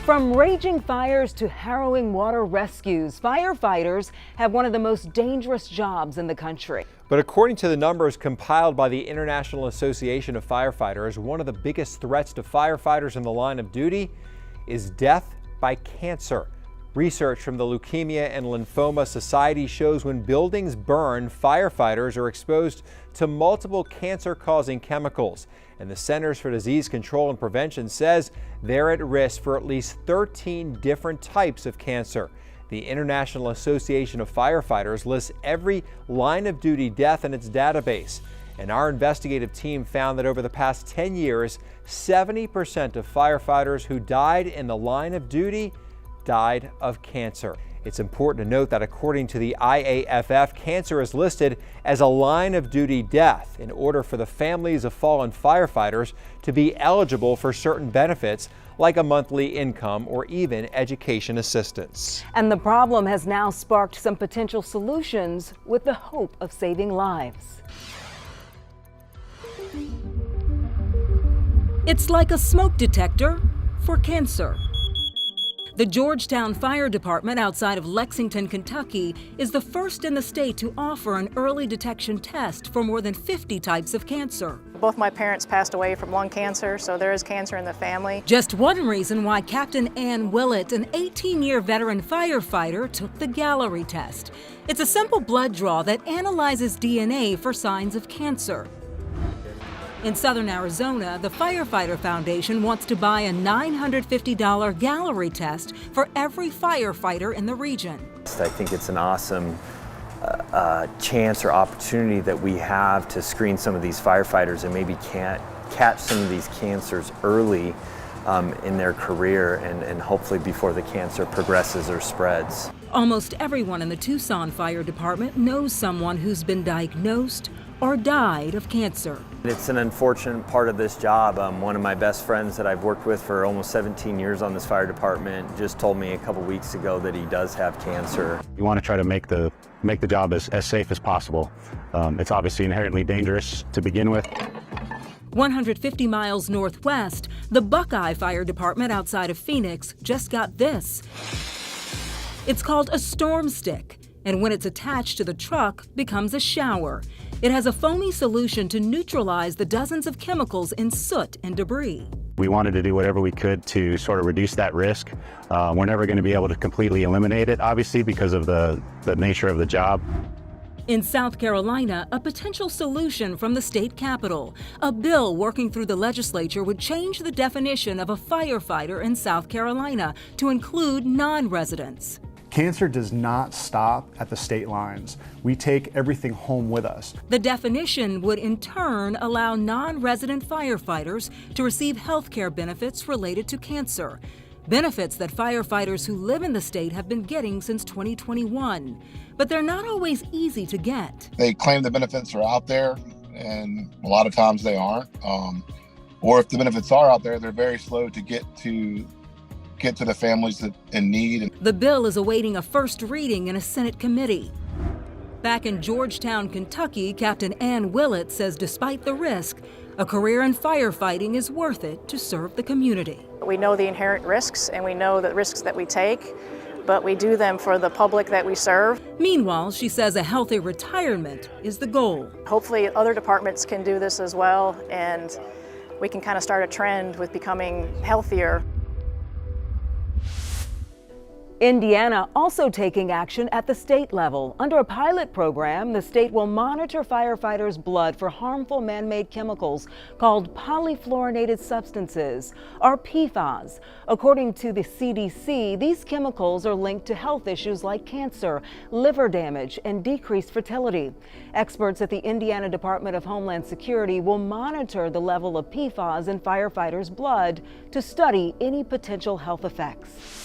From raging fires to harrowing water rescues, firefighters have one of the most dangerous jobs in the country. But according to the numbers compiled by the International Association of Firefighters, one of the biggest threats to firefighters in the line of duty is death by cancer. Research from the Leukemia and Lymphoma Society shows when buildings burn, firefighters are exposed to multiple cancer-causing chemicals. And the Centers for Disease Control and Prevention says they're at risk for at least 13 different types of cancer. The International Association of Firefighters lists every line of duty death in its database. And our investigative team found that over the past 10 years, 70% of firefighters who died in the line of duty died of cancer. It's important to note that according to the IAFF, cancer is listed as a line of duty death in order for the families of fallen firefighters to be eligible for certain benefits like a monthly income or even education assistance. And the problem has now sparked some potential solutions with the hope of saving lives. It's like a smoke detector for cancer. The Georgetown Fire Department outside of Lexington, Kentucky, is the first in the state to offer an early detection test for more than 50 types of cancer. Both my parents passed away from lung cancer, so there is cancer in the family. Just one reason why Captain Ann Willett, an 18-year veteran firefighter, took the Gallery test. It's a simple blood draw that analyzes DNA for signs of cancer. In southern Arizona, the Firefighter Foundation wants to buy a $950 Gallery test for every firefighter in the region. I think it's an awesome chance or opportunity that we have to screen some of these firefighters and maybe catch some of these cancers early in their career and hopefully before the cancer progresses or spreads. Almost everyone in the Tucson Fire Department knows someone who's been diagnosed or died of cancer. It's an unfortunate part of this job. One of my best friends that I've worked with for almost 17 years on this fire department just told me a couple weeks ago that he does have cancer. You want to try to make the job as safe as possible. It's obviously inherently dangerous to begin with. 150 miles northwest, the Buckeye Fire Department outside of Phoenix just got this. It's called a storm stick, and when it's attached to the truck, becomes a shower. It has a foamy solution to neutralize the dozens of chemicals in soot and debris. We wanted to do whatever we could to sort of reduce that risk. We're never going to be able to completely eliminate it, obviously, because of the nature of the job. In South Carolina, a potential solution from the state capitol. A bill working through the legislature would change the definition of a firefighter in South Carolina to include non-residents. Cancer does not stop at the state lines. We take everything home with us. The definition would in turn allow non-resident firefighters to receive health care benefits related to cancer. Benefits that firefighters who live in the state have been getting since 2021. But they're not always easy to get. They claim the benefits are out there, and a lot of times they aren't. Or if the benefits are out there, they're very slow to get to the families that in need. The bill is awaiting a first reading in a Senate committee. Back in Georgetown, Kentucky, Captain Ann Willett says despite the risk, a career in firefighting is worth it to serve the community. We know the inherent risks and we know the risks that we take, but we do them for the public that we serve. Meanwhile, she says a healthy retirement is the goal. Hopefully other departments can do this as well, and we can kind of start a trend with becoming healthier. Indiana also taking action at the state level. Under a pilot program, the state will monitor firefighters' blood for harmful man-made chemicals called polyfluorinated substances, or PFAS. According to the CDC, these chemicals are linked to health issues like cancer, liver damage, and decreased fertility. Experts at the Indiana Department of Homeland Security will monitor the level of PFAS in firefighters' blood to study any potential health effects.